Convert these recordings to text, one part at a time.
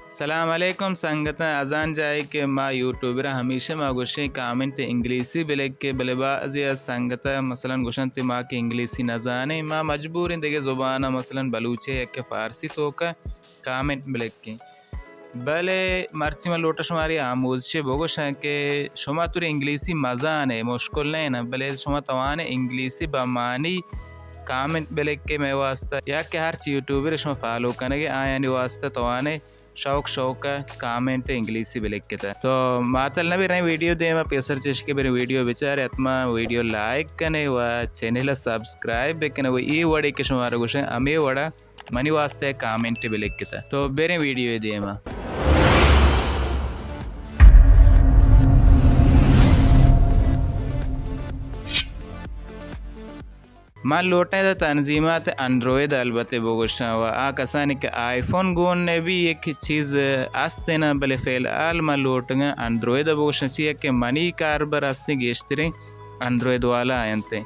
सलाम अलैकुम संगत अजान जाए के मा यूट्यूबर हमेशा मा गुशे कामेंट इंग्लिसी बिलेक के बलेबाजिया संगत मसलन गुशन ते मा के इंग्लिसी न जाने मा मजबूर इन देगे ज़ुबान मसलन बलूचे या के फ़ारसी तो का कामेंट बिलेक के बले मर्ची मा लोटा शुमारी आमूज शे बोगोश के शुमा तुरे इंग्लिसी मजाने मुश्किल नहीं ना बले शुमा तवाने इंग्लिसी बमानी कामेंट बिलेक के मैं वास्ता या के हर ची यूट्यूबर शुमा फॉलो करेंगे आया नहीं वास्ता तवाने शौक कामेंट इंग्लिसी बिलेक्केता तो मातल नबी रही वीडियो दे मैं पेसर चेश के मेरे वीडियो विचार अत्मा वीडियो लाइक कने व चैनल सब्सक्राइब कने व ई वड़े के शुमार गुशे अमे वड़ा मनी वास्ते कामेंट बिलेक्केता तो बेरे वीडियो दे मैं मान लोटा है तंजीमात एंड्रॉयड अलबत्ते बोगोशा व आ कसानी के आईफोन गोन ने भी एक चीज़ आस्ते ना बले फेल आल मान लोटंगा एंड्रॉयड बोगोशा चाहिए के मनी कारबर आस्ते गेश्तरे एंड्रॉयड वाला आयंते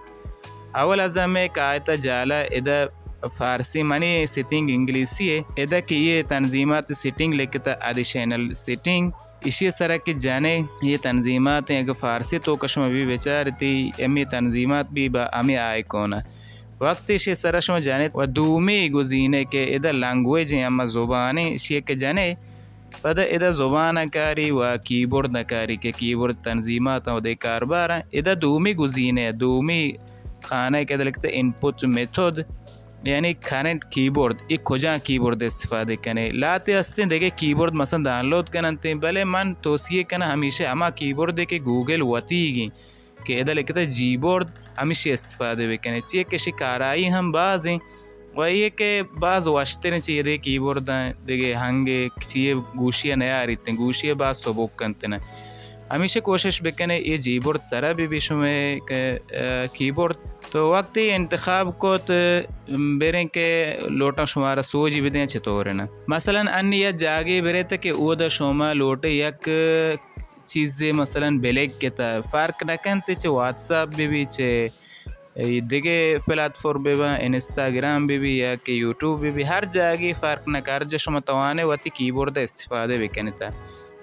अवल अज़म एक आयता जाला इधर फारसी मनी सेटिंग इंग्लिशी है इधर की ये तंजीमात सेटिंग लेके एडिशनल सेटिंग इसी तरह के जाने ये तंजीमात हैं अगर फ़ारसी तो कशम भी बेचारती एमी तंजीमात भी अमी आए कौन वक्त इसे सरश में जाने व दूमी गुजीने के इधर लैंग्वेज हैं अम्मा ज़ुबानें इसी के जाने पता इधर ज़ुबान कारी व कीबोर्ड नकारी के कीबोर्ड तंजीमात और दे कारबार हैं इधर दूमी गुजीने दूमी खाने के लिखते इनपुट मेथड यानी करंट कीबोर्ड एक खोजा कीबोर्ड इस्तेफादे कने लाते हस्ते देखे कीबोर्ड मसन डाउनलोड करनते भले मन तोसिए कना हमेशा अमा कीबोर्ड देखे गूगल वतीगी के इधर लिखते जीबोर्ड हमेशा इस्तेफादे वे कने चाहिए कि शिकाराई हम बाज़ हैं वही के बाज़ वाश्ते ने चाहिए दे कीबोर्ड देखे हंगे चाहिए गूशिया नया आरिते गूशिया बाज़ सबोक करते ना हमेशा कोशिश बेकने ये जीबोर्ड सरा भी विश्व में कीबोर्ड तो वक्त ही इंतखाब को बेरे के लोटा शुमारा सोच भी दें छतोरे ना मसलन अन्य या जागे बेरे तक के ओदा शोमा लोटे यक चीज़ें मसलन बेलेग के ता फ़र्क न करते चे व्हाट्सएप भी चे दिगे प्लेटफॉर्म भी इंस्टाग्राम भी या कि यूट्यूब भी हर जागे फ़र्क न कर जो शुमा तवाने वती कीबोर्ड इस्तेफादे बेकने ता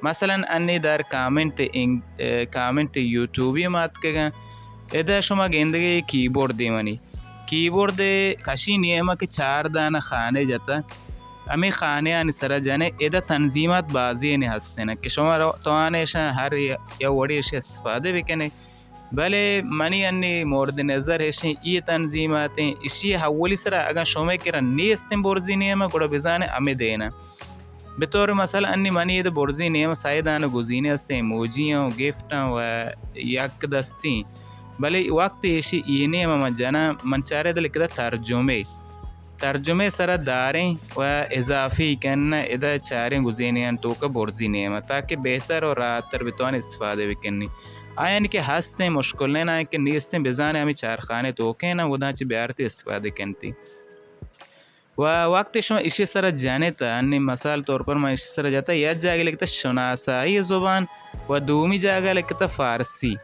मसलन अन्य दार कामेंट यूट्यूब ये मात के इधर शुमा गेंदगे कीबोर्ड देवनी कीबोर्ड दे कशी नियम के चार दाना खाने जाता हमें खाने आने सरा जाने इधर तंजीमात बाजी ने हंसते ना कि शुमा तो आने हर या वड़ी इस्तेफादे भी कने भले मनी अन्य मोर्द नज़र है ये तंजीमातें इसी हवली सरा अगर शुमे के रन्नी इस्तेम बोर्जी नियम गुड़ा बिजाने हमें देना बतौर मसल अन्य मनी इधर बोर्जी नियम साइदान गुजीने हस्ते मोजियाँ गिफ्टां व यक दस्ती भले वक्त ऐसी ये नियम मजाना मंचारे दल किदा तर्जुमे सरा दारें व इजाफ़ी कन्ना इधर चारें गुजीने तो का बोर्जी नियम ताकि बेहतर और रातर बितौन इस्तेफादे बिकन्नी आयन के हंसते मुश्किल ना कि नीस्ते बिजाने हमें चार खाने तो के ना वो दाची ब्यारती इस्तेफादे कन्ती व वक्त शुमा इसी तरह जाने था अन्य मसाल तौर पर मैं इसी तरह जाता यह जागे लिखता शनासाई ज़ुबान व दूमी जागा लिखता फ़ारसी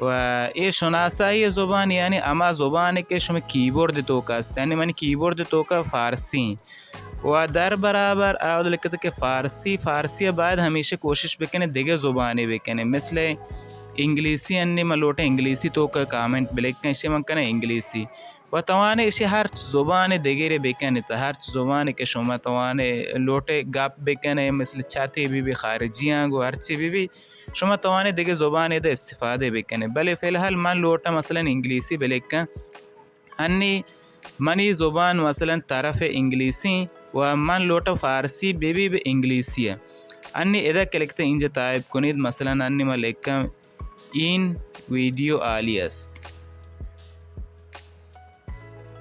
व ये शनासाई ज़ुबान यानी अमा ज़ुबान के शुमा कीबोर्ड तो का यानी मैंने कीबोर्ड तो का फ़ारसी व दर बराबर आउद लिखता कि फ़ारसी बाद हमेशा कोशिश बेकने दिगे ज़ुबानें बेकने मिसले इंग्लिसी अन्य मलोटे इंग्लिसी तो का कामेंट बिलेक इसे मन कने इंग्लिसी व तवाने इसे हर ज़ुबान देगेरे बेकने तो हर ज़ुबान के शुमा तवाने लोटे गाप बेकने मिसल छाती भी खारिजियाँ गो हर चीज़ भी शुमा तवाने देगे ज़ुबान इधर इस्तेफादे बेकने भले फ़िलहाल मन लोटा मसलन इंग्लिसी बिलेका अन्य मनी ज़ुबान मसलन तरफ इंग्लिसी व मन लोटा फ़ारसी भी इंग्लिसी है अन्य इधर के लिखते इंज ताइब कुनीद मसलन अन्य मलेका इन वीडियो आलियस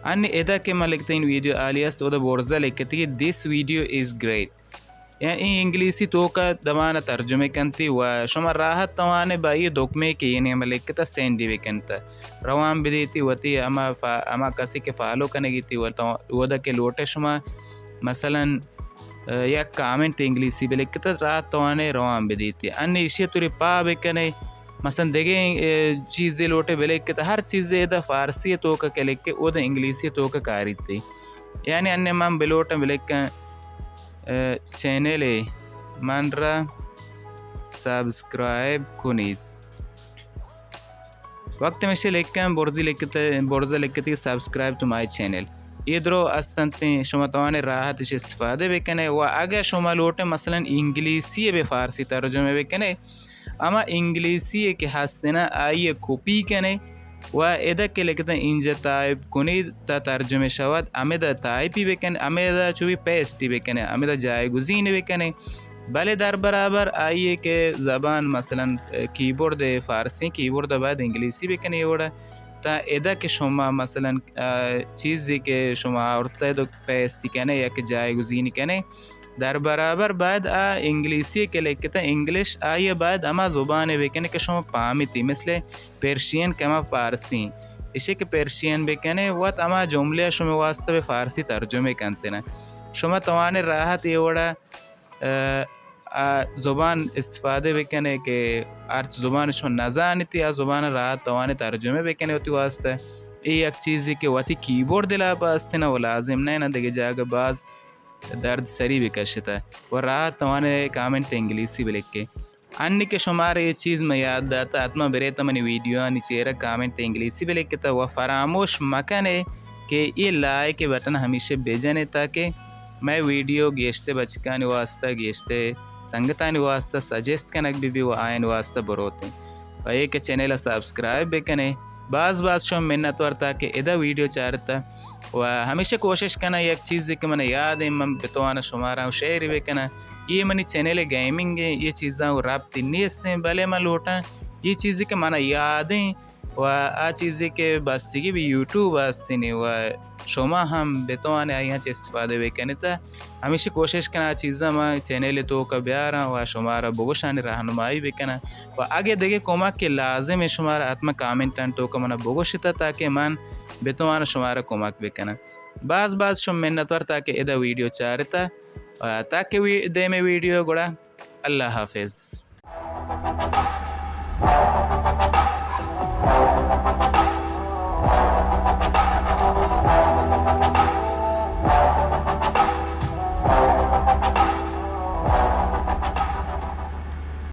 अन्य इधर के लिखते इन वीडियो आलियस तो बोर्जा लिखती है दिस वीडियो इज़ ग्रेट यानी इंग्लिसी तो का दमाना तर्जुमे कंती व शुमा राहत तवाने बाई दोकमे के ये नियम लिखता सेंडी वेकंता रवाम बिदीती वती अमा कसी के फॉलो करने की थी वदा के लोटे शुमा मसलन या कामेंट इंग्लिसी पे लिखता राहत तवाने रवाम बिदीती अन्य इसी तुरी पा बेकने मसन देगे चीज़ें लोटे बेले के हर चीज़ें इधर फ़ारसी तो का के लिख के उधर इंग्लिसी तो का कारी थी यानी अन्य माम बेलोटा बेले का चैनले मन रा सब्सक्राइब कुनीद वक्त में से लेकर बोर्जा लिखते सब्सक्राइब टू माय चैनल इधरो अस्तंते शुमा तवाने राहत इस्तेफादे बेकने व आगे शुमा लोटे मसलन इंग्लिशी बे फारसी तर्जुमे बेकने अमा इंग्लिशी के हस्तना आइए कॉपी कने व एदा के लेकता इंज टाइप कुनी ता तर्जुमे शवद Ameda type bakanae Ameda chubby paste bakanae Ameda जाय गुजीन बेकने भले दर बराबर आइए के ज़बान मसलन कीबोर्ड फारसी कीबोर्ड बाद इंग्लिशी बेकने ओड़ा ता एदा के शुमा मसलन चीज़ के शुमा औरते दो पेस्ट कने या के जाय गुजीन कने दर बराबर बाद इंग्लिशी के लेके इंग्लिश आइए बाद अमा ज़ुबान बेकने के शुमा पामिती मिसले पर्शियन कमा फारसी इसे के पर्शियन बेकने वत अमा जुमले शुमा वास्तव फारसी तर्जुमे करते ना शुमा तवाने राहत ये वड़ा ज़ुबान इस्तेफादे बेकने के अर्च ज़ुबान शो नज़ानती आ ज़ुबान राहत तवाने तर्जुमे बेकने होती वास्ते ये एक चीज़ के वती कीबोर्ड दिला पास्ते ना वो लाजिम नहीं ना देखे जाएगा बाज दर्द सरी भी कशता है वो राहत तवाने कमेंट इंग्लिशी भी लिख के अन्य के शुमार ये चीज़ में याद आता आत्मा बरे तमनी वीडियो नीचे कमेंट इंग्लिशी भी लिख के वह फरामोश मकने के ये लाइक के बटन हमेशा भेजने ताकि मैं वीडियो गेश्ते बचकाने वास्ता गेश्ते संगताने वास्ता सजेस्ट कनक भी वो आयन वास्ता बरोते और एक चैनल सब्सक्राइब बेकने बाज़ शो मिन्नत वरता के इधर वीडियो चाहता व हमेशा कोशिश करना एक चीज़ कि मैंने याद है मैं बितवाना शुमारा शेयर बेकना ये मनी चैनल गेमिंग ये चीज़ा रबती नहीं भले मैं लोटा ये चीज़ के माना यादें व आ चीज़ के बस्ती भी यूट्यूब वास्ते नहीं व शुमा हम बेतवाने यहाँ से इस्तेफादे बेकने था हमेशा कोशिश करना चीज़ा मैं चैनल तो कब्यारा व शुमारा बोगशान रहनुमाई बेकना व आगे देखे कोमा के लाजिम है शुमारा आत्मा कमेंट तो का मना बोगशिता ताकि मन बेतवाना शुमारा कोमाक बेकना बाज़ शुम मिन्नतवर ताकि इधर वीडियो चाहता ताकि दे में वीडियो गुड़ा अल्लाह हाफिज़।